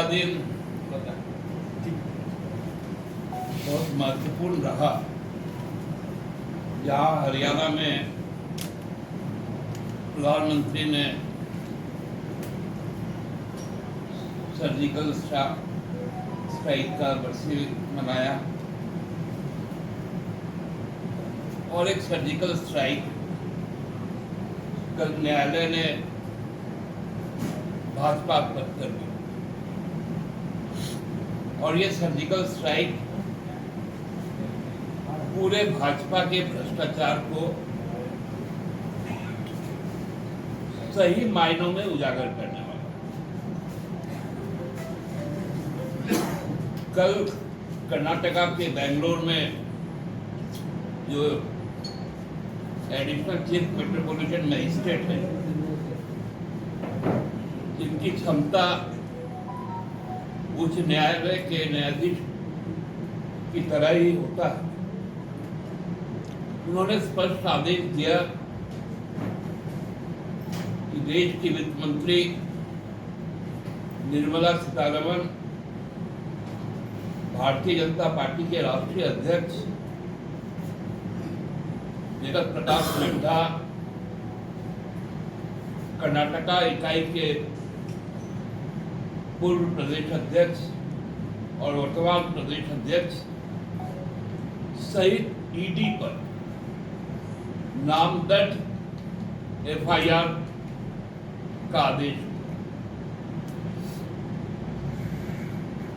दिन बहुत महत्वपूर्ण रहा, जहाँ हरियाणा में प्रधानमंत्री ने सर्जिकल स्ट्राइक का बरसी मनाया और एक सर्जिकल स्ट्राइक कल न्यायालय ने भाजपा पर कर दी और ये सर्जिकल स्ट्राइक पूरे भाजपा के भ्रष्टाचार को सही मायनों में उजागर करने वाला। कल कर्नाटका के बेंगलोर में जो एडिशनल चीफ मेट्रोपॉलिटन मजिस्ट्रेट है, जिनकी क्षमता उच्च न्यायालय के न्यायाधीश की तरह ही होता है, उन्होंने स्पष्ट आदेश दिया कि देश की वित्त मंत्री निर्मला सीतारमण, भारतीय जनता पार्टी के राष्ट्रीय अध्यक्ष जगत प्रकाश नड्डा, कर्नाटका इकाई के पूर्व प्रदेश अध्यक्ष और वर्तमान प्रदेश अध्यक्ष सहित ईडी पर नामजद एफआईआर का आदेश।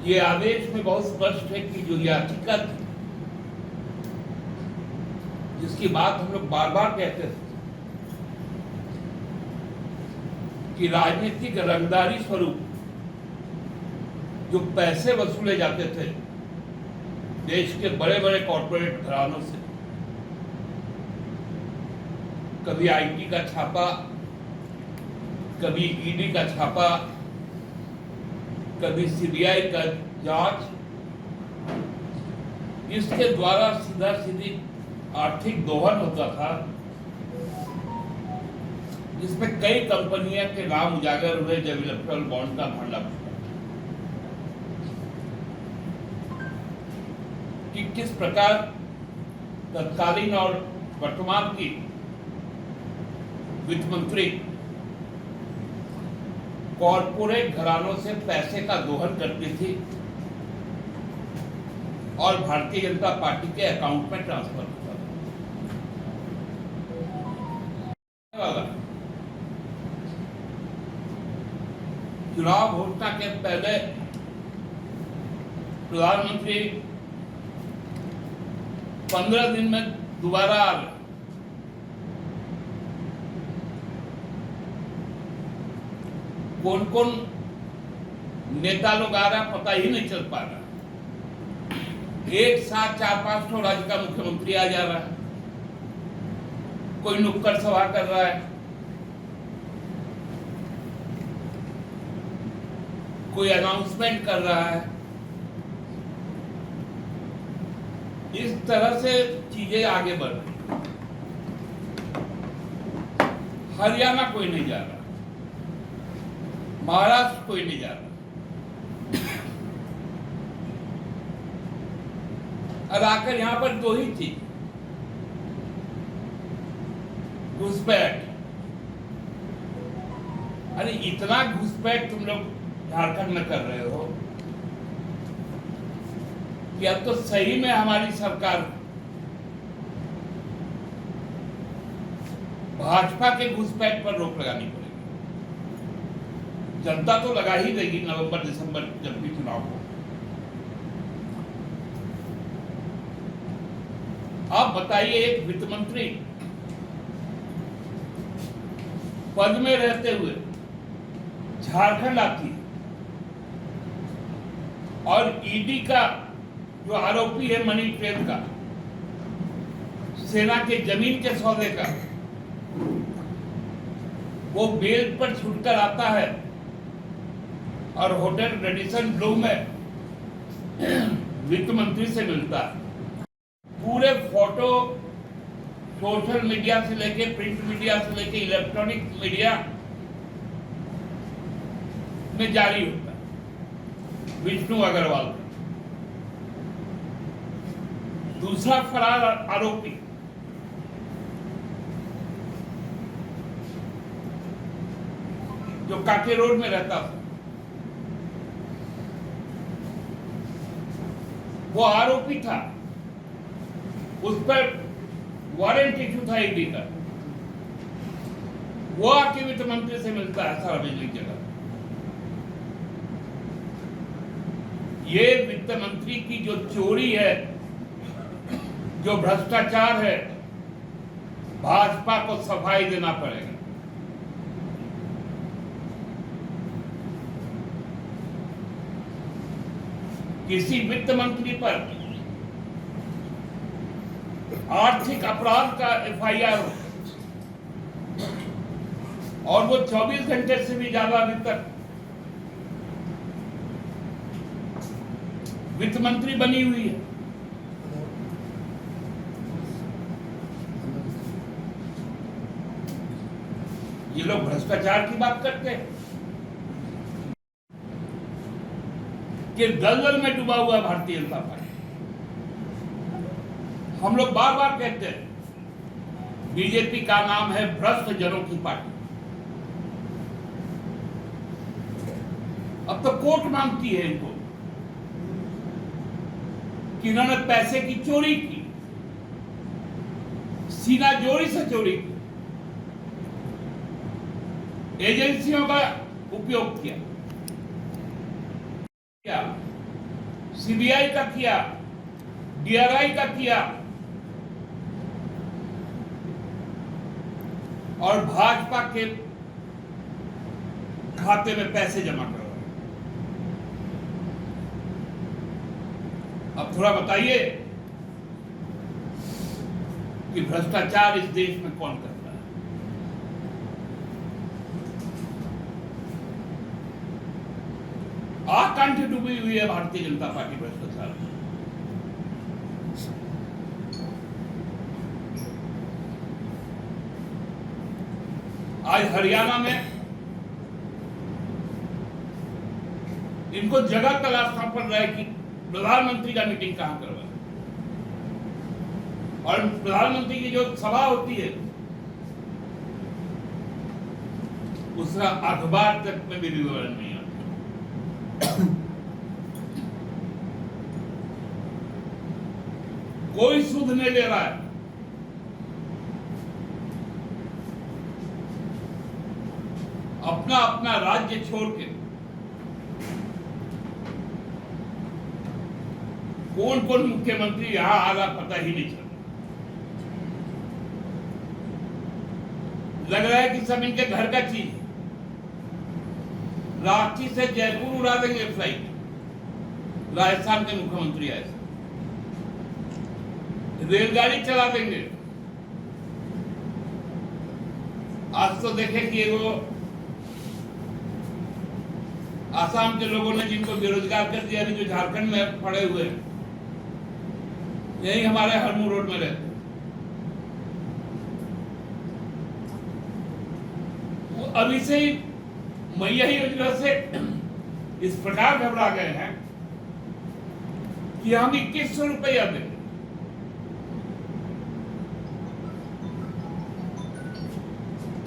ये आदेश में बहुत स्पष्ट है कि जो याचिका थी, जिसकी बात हम लोग बार बार कहते थे कि राजनीतिक रंगदारी स्वरूप जो पैसे वसूले जाते थे देश के बड़े बड़े कॉर्पोरेट घरानों से, कभी आईटी का छापा, कभी ईडी का छापा, कभी सीबीआई का जांच, इसके द्वारा सीधा सीधी आर्थिक दोहन होता था, जिसमें कई कंपनियों के नाम उजागर हुए जब इलेक्ट्रल बॉन्ड का भांडा फूटा कि किस प्रकार तत्कालीन और वर्तमान की वित्त मंत्री कॉर्पोरेट घरानों से पैसे का दोहन करती थी और भारतीय जनता पार्टी के अकाउंट में ट्रांसफर होता था। चुनाव घोषणा के पहले प्रधानमंत्री 15 दिन में दोबारा आ गए। कौन कौन नेता लोग आ रहा पता ही नहीं चल पा रहा। एक साथ 4-5 राज्य का मुख्यमंत्री आ जा रहा है, कोई नुक्कड़ सभा कर रहा है, कोई अनाउंसमेंट कर रहा है। इस तरह से चीजें आगे बढ़ रही। हरियाणा कोई नहीं जा रहा, महाराष्ट्र कोई नहीं जा रहा, और आकर यहां पर दो ही चीज, घुसपैठ। अरे इतना घुसपैठ तुम लोग झारखंड में कर रहे हो कि अब तो सही में हमारी सरकार भाजपा के घुसपैठ पर रोक लगानी पड़ेगी। जनता तो लगा ही देगी नवंबर दिसंबर जब भी चुनाव हो। आप बताइए, एक वित्त मंत्री पद में रहते हुए झारखंड आती है और ईडी का जो आरोपी है मनी ट्रेल का, सेना के जमीन के सौदे का, वो बेल पर छूटकर आता है और होटल रेडिसन ब्लू में वित्त मंत्री से मिलता है। पूरे फोटो सोशल मीडिया से लेके प्रिंट मीडिया से लेके इलेक्ट्रॉनिक मीडिया में जारी होता है। विष्णु अग्रवाल का। दूसरा फरार आरोपी जो काके रोड में रहता था, वो आरोपी था, उस पर वारंट इशू था ईडी का। वो आके वित्त मंत्री से मिलता है सारा बिजली जगह। ये वित्त मंत्री की जो चोरी है, जो भ्रष्टाचार है, भाजपा को सफाई देना पड़ेगा। किसी वित्त मंत्री पर आर्थिक अपराध का एफआईआर हो और वो 24 घंटे से भी ज्यादा अभी तक वित्त मंत्री बनी हुई है, ये लोग भ्रष्टाचार की बात करते हैं कि दलदल में डूबा हुआ भारतीय जनता पार्टी। हम लोग बार बार कहते हैं बीजेपी का नाम है भ्रष्ट जनों की पार्टी। अब तो कोर्ट मांगती है इनको कि इन्होंने पैसे की चोरी की, सीना जोड़ी से चोरी की, एजेंसियों का उपयोग किया, सीबीआई का किया, डीआरआई का किया, और भाजपा के खाते में पैसे जमा करवाए। अब थोड़ा बताइए कि भ्रष्टाचार इस देश में कौन करता है? आकंठ डूबी हुई है भारतीय जनता पार्टी भ्रष्टाचार में। आज हरियाणा में इनको जगह तलाशना पड़ रहा है कि प्रधानमंत्री का मीटिंग कहां करवाए, और प्रधानमंत्री की जो सभा होती है उसका अखबार तक में भी विवरण नहीं आता। कोई सुध नहीं ले रहा है। अपना अपना राज्य छोड़ के कौन कौन मुख्यमंत्री यहां आ रहा पता ही नहीं चल। लग रहा है कि सब इनके घर का चीज है। रांची से जयपुर उड़ा देंगे फ्लाइट, राजस्थान के मुख्यमंत्री आए, रेलगाड़ी चला देंगे। आज तो देखे कि वो आसाम के लोगों ने जिनको बेरोजगार कर दिया, जो झारखंड में पड़े हुए हैं, यही हमारे हरमू रोड में रहते, वो अभी से ही मैया योजना से इस प्रकार घबरा गए हैं कि हम 2100 रुपया देंगे।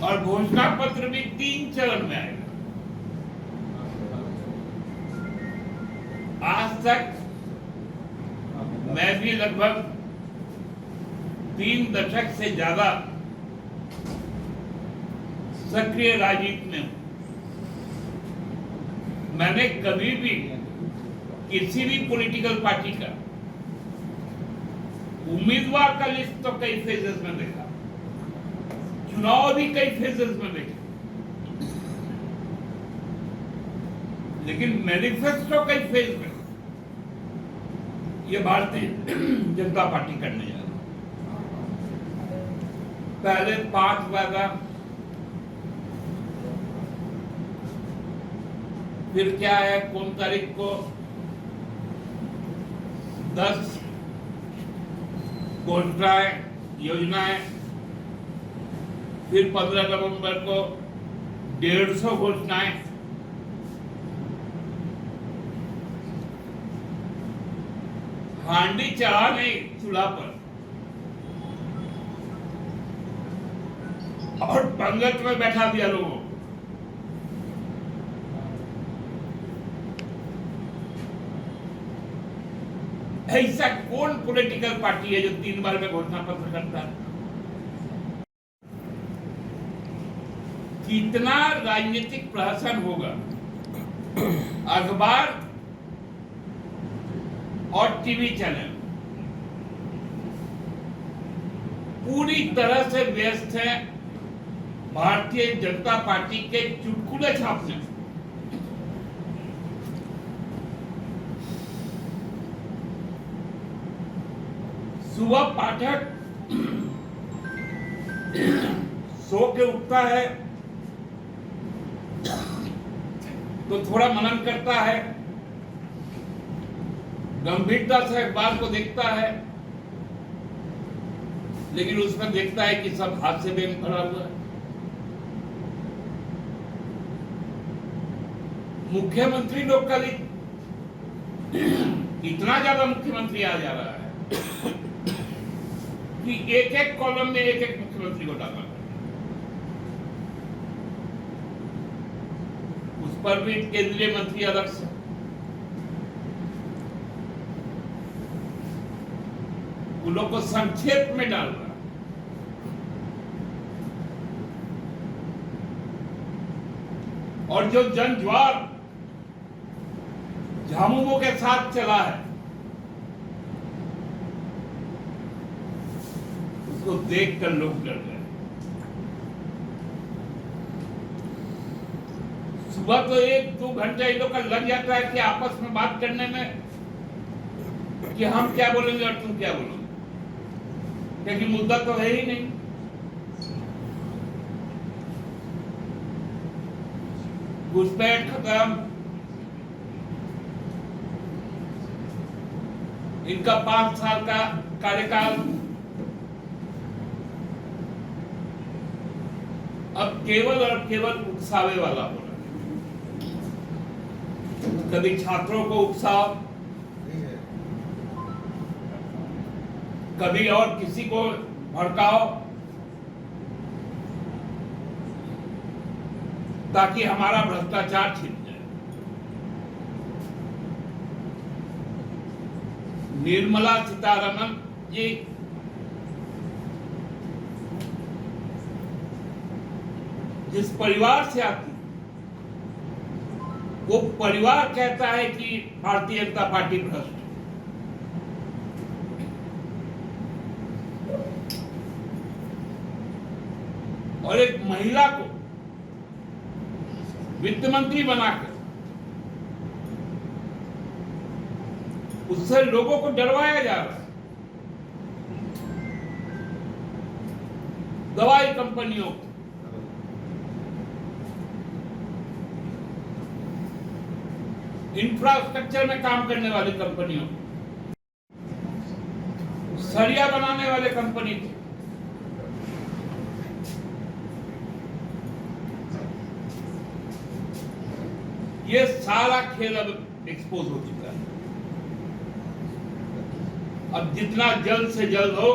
और घोषणा पत्र भी 3 चरण में आएगा। आज तक मैं भी लगभग 3 दशक से ज्यादा सक्रिय राजनीति में हूं। मैंने कभी भी किसी भी पॉलिटिकल पार्टी का उम्मीदवार का लिस्ट तो कई फेजेस में देखा, चुनाव भी कई फेजेस में देखे, लेकिन मैनिफेस्टो कई फेज में ये भारतीय जनता पार्टी करने जा रही। पहले 5 वादा, फिर क्या है, कौन तारीख को 10 घोषणाएं, योजनाएं, फिर 15 नवंबर को 150 घोषणाएं, हांडी चढ़ा नहीं चूल्हा पर और पंगत में बैठा दिया लोगों को। ऐसा कौन पॉलिटिकल पार्टी है जो 3 बार में घोषणा पत्र करता है? कितना राजनीतिक प्रहसन होगा अखबार और टीवी चैनल पूरी तरह से व्यस्त है भारतीय जनता पार्टी के चुटकुले छापने। सुबह पाठक सो के उठता है तो थोड़ा मनन करता है, गंभीरता से अखबार को देखता है, लेकिन उसमें देखता है कि सब हाथ से बेम भरा हुआ है। मुख्यमंत्री लोग का इतना ज्यादा मुख्यमंत्री आ जा रहा है कि एक एक कॉलम में एक एक मुख्यमंत्री को डालना पड़ेगा। उस पर भी केंद्रीय मंत्री अलग से, उन लोग को संक्षेप में डाल रहा। और जो जनज्वार झामुमो के साथ चला है उसको देखकर लोग डर गए। सुबह तो 1-2 घंटे इन लोग का लग जाता है कि आपस में बात करने में कि हम क्या बोलेंगे और तुम क्या बोलोगे, क्योंकि मुद्दा तो है ही नहीं। घुसपैठ खत्म, इनका 5 साल का कार्यकाल अब केवल और केवल उकसावे वाला हो रहा है। कभी छात्रों को उकसाओ, कभी और किसी को भड़काओ ताकि हमारा भ्रष्टाचार छिप जाए। निर्मला सीतारमण जी जिस परिवार से आती, वो परिवार कहता है कि भारतीय जनता पार्टी भ्रष्ट। और एक महिला को वित्त मंत्री बनाकर उससे लोगों को डरवाया जा रहा है। दवाई कंपनियों को, इंफ्रास्ट्रक्चर में काम करने वाली कंपनियों, सरिया बनाने वाले कंपनी को, ये सारा खेल अब एक्सपोज हो चुका है। अब जितना जल्द से जल्द हो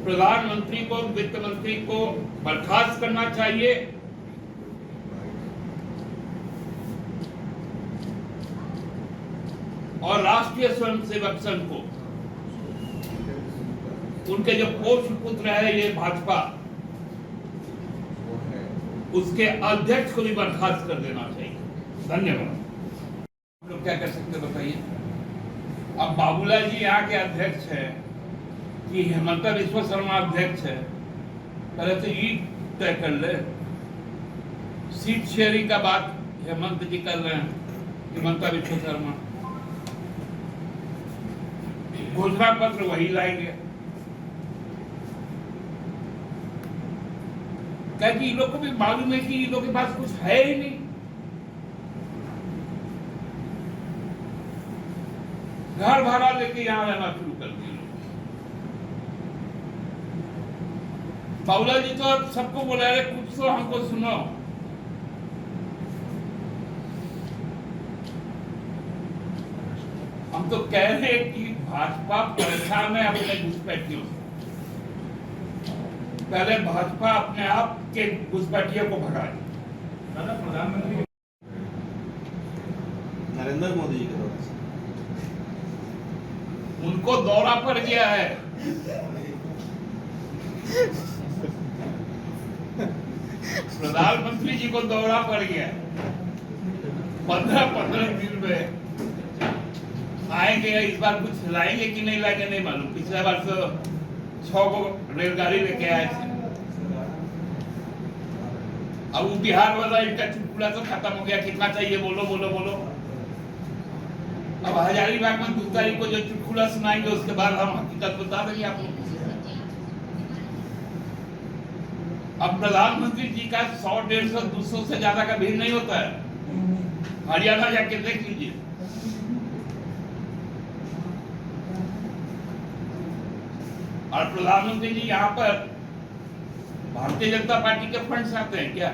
प्रधानमंत्री को, वित्त मंत्री को बर्खास्त करना चाहिए और राष्ट्रीय स्वयंसेवक संघ को, उनके जो पोष्य पुत्र है ये भाजपा, उसके अध्यक्ष को भी बर्खास्त कर देना चाहिए। धन्यवाद। हम लोग क्या कर सकते हैं बताइए? अब बाबूलाल जी यहाँ के अध्यक्ष है कि हेमंता विश्व शर्मा अध्यक्ष है, पहले तो ये तय कर ले। सीट शेयरिंग का बात हेमंत जी कर रहे हैं, हेमंता विश्व शर्मा, घोषणा पत्र वही लाएंगे। क्योंकि इन लोग को भी मालूम है कि इन लोग के पास कुछ है ही नहीं। घर भाड़ा लेके यहाँ रहना शुरू कर दिए लोग। बाबूलाल जी तो अब सबको बोला रहे कुछ तो हमको सुनो। हम तो कह रहे हैं कि भाजपा परेशान है अपने घुसपैठियों से। पहले भाजपा अपने आप के घुसपैठियों को भगाए। दादा, प्रधानमंत्री नरेंद्र मोदी जी के दौरे से उनको दौरा पड़ गया है। प्रधानमंत्री जी को दौरा पड़ गया है। 15-15 दिन में आएंगे। इस बार कुछ लाएंगे कि नहीं लाएंगे नहीं मालूम। पिछले बार तो 6 को रेलगाड़ी लेके आए थे। अब वो बिहार वाला इनका चुटकुला तो खत्म हो गया। कितना चाहिए बोलो बोलो बोलो। अब हजारीबाग में 2 तारीख को जो चुटकुला सुनाएंगे उसके बाद हम हकीकत बता देंगे आप लोग। अब प्रधानमंत्री जी का 100, 150, 200 से ज्यादा का भीड़ नहीं होता है। हरियाणा जाके देख लीजिए। और प्रधानमंत्री जी यहाँ पर भारतीय जनता पार्टी के फंड से आते हैं क्या?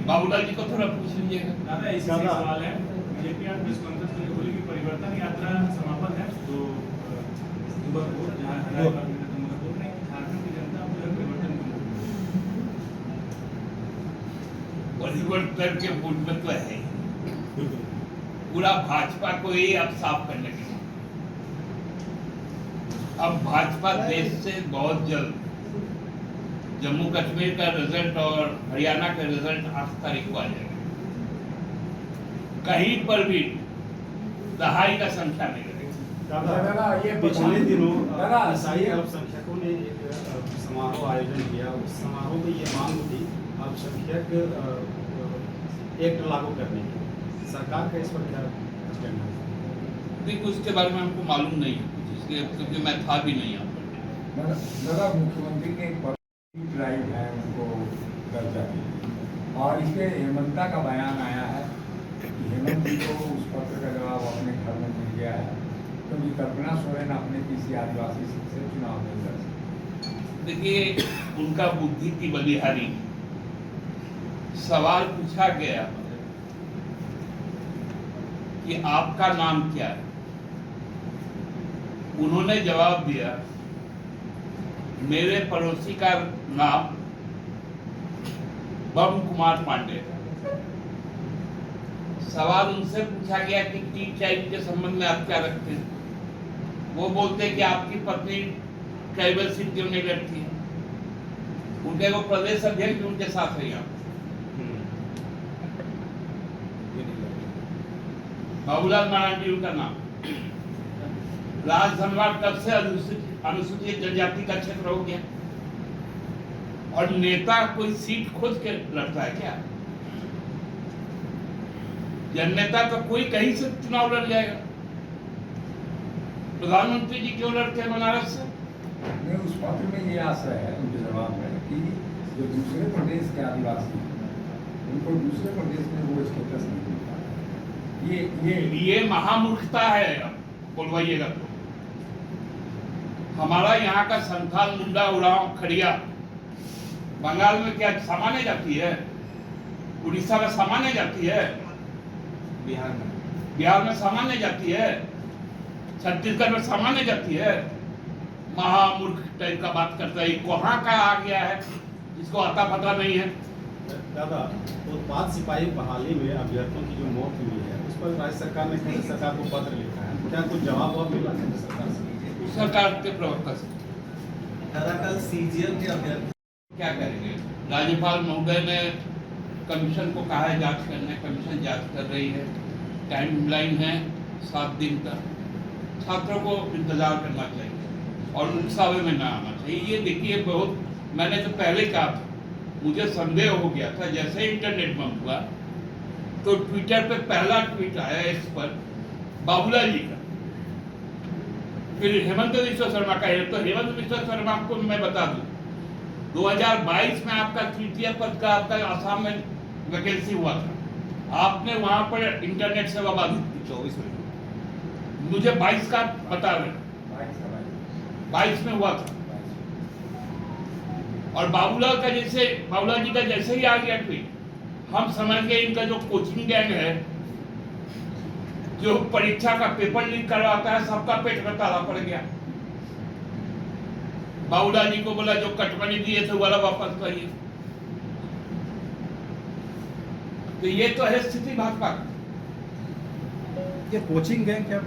बाबूलाल जी को थोड़ा पूछ लीजिएगा। दादा, ऐसा सवाल है। बीजेपी आज प्रेस कॉन्फ्रेंस में बोली कि परिवर्तन यात्रा समापन है, तो अक्टूबर को जहाँ हरियाणा में बोल रहे हैं कि झारखंड की जनता परिवर्तन परिवर्तन के मूड में तो है पूरा भाजपा को ही अब साफ करने के लिए। अब भाजपा देश से बहुत जल्द जम्मू कश्मीर का रिजल्ट और हरियाणा का रिजल्ट 8 तारीख को आ जाएगा। कहीं पर भी दहाई का संख्या नहीं रहेगी। दादा, ये पिछले दिनों ईसाई अल्पसंख्यकों ने एक समारोह आयोजन किया। उस समारोह में ये मांग उठी अल्पसंख्यक एक्ट लागू करने की। सरकार का इस पर क्या कहना है? देखिए, उसके बारे में हमको मालूम नहीं है इसलिए, क्योंकि मैं था भी नहीं यहाँ पर। दादा, मुख्यमंत्री के ड्राइव है उनको दर्जा दी और इसके हेमंता का बयान आया है कि हेमंत जी को उस पत्र का जवाब अपने घर में मिल गया है, क्योंकि कल्पना सोरेन अपने किसी आदिवासी सीट से चुनाव नहीं लड़ सकते। देखिए, उनका बुद्धि की बलिहारी सवाल पूछा गया कि आपका नाम क्या है। उन्होंने जवाब दिया मेरे पड़ोसी का नाम बम कुमार पांडे। सवाल उनसे पूछा गया कि टी ट्राइब के संबंध में आप क्या रखते हैं। वो बोलते हैं कि आपकी पत्नी ट्राइबल सीट क्यों नहीं लड़ती है। उनके वो प्रदेश अध्यक्ष उनके साथ है यहाँ। बाबूलाल मरांडी उनका नाम। राजधनवार कब से अनुसूचित जनजाति का क्षेत्र हो गया? और नेता कोई सीट खोज के लड़ता है क्या? जननेता तो कोई कहीं से चुनाव लड़ जाएगा। प्रधानमंत्री जी क्यों लड़ते हैं बनारस से? नहीं, उस पत्र में ये आशय है उनके जवाब में कि जो दूसरे प्रदेश के आदिवासी हैं उनको दूसरे प्रदेश में वो स्टेटस नहीं मिलता। ये महामूर्खता है। बोलवाइएगा तो हमारा यहाँ का संथाल, मुंडा, उरांव, खड़िया बंगाल में क्या सामान्य जाती है? उड़ीसा में सामान्य जाती है? बिहार में सामान्य जाती है? छत्तीसगढ़ में सामान्य जाती है? महामूर्ख टाइप का बात करता है। कहाँ का आ गया है इसको आता पता नहीं है। दादा, उत्पाद सिपाही बहाली में अभ्यर्थियों की जो मौत हुई है उस पर राज्य सरकार ने केंद्र सरकार को पत्र लिखा है। क्या कुछ जवाब मिला केंद्र सरकार से? सरकार के प्रवक्ता से दादा, कल सीजीएम के अभ्यर्थी क्या करेंगे? राज्यपाल महोदय ने कमीशन को कहा है जांच करने। कमीशन जांच कर रही है। टाइमलाइन है 7 दिन तक। छात्रों को इंतजार करना चाहिए और उत्साह में ना आना चाहिए। ये देखिए, बहुत मैंने तो पहले कहा था, मुझे संदेह हो गया था जैसे इंटरनेट बंद हुआ तो ट्विटर पे पहला ट्वीट आया इस पर बाबूलाल जी का, फिर हेमंत बिस्वा शर्मा का है। तो हेमंत बिस्वा शर्मा को मैं बता दूं 2022 में आपका तृतीय पद का आपका आसाम में वैकेंसी हुआ था। आपने वहां पर इंटरनेट सेवा बाधित की 24 में। मुझे 22 का बता रहे 22 में हुआ था। और बाबूलाल जी का जैसे ही आ गया ट्वीट, हम समझ गए इनका जो कोचिंग गैंग है जो परीक्षा का पेपर लीक करवाता है सबका पेट में ताला पड़ गया। बाबूलाल जी को बोला जो कटमनी दिए थे वाला वापस करिए। तो ये तो है स्थिति भाजपा। ये कोचिंग गैंग क्या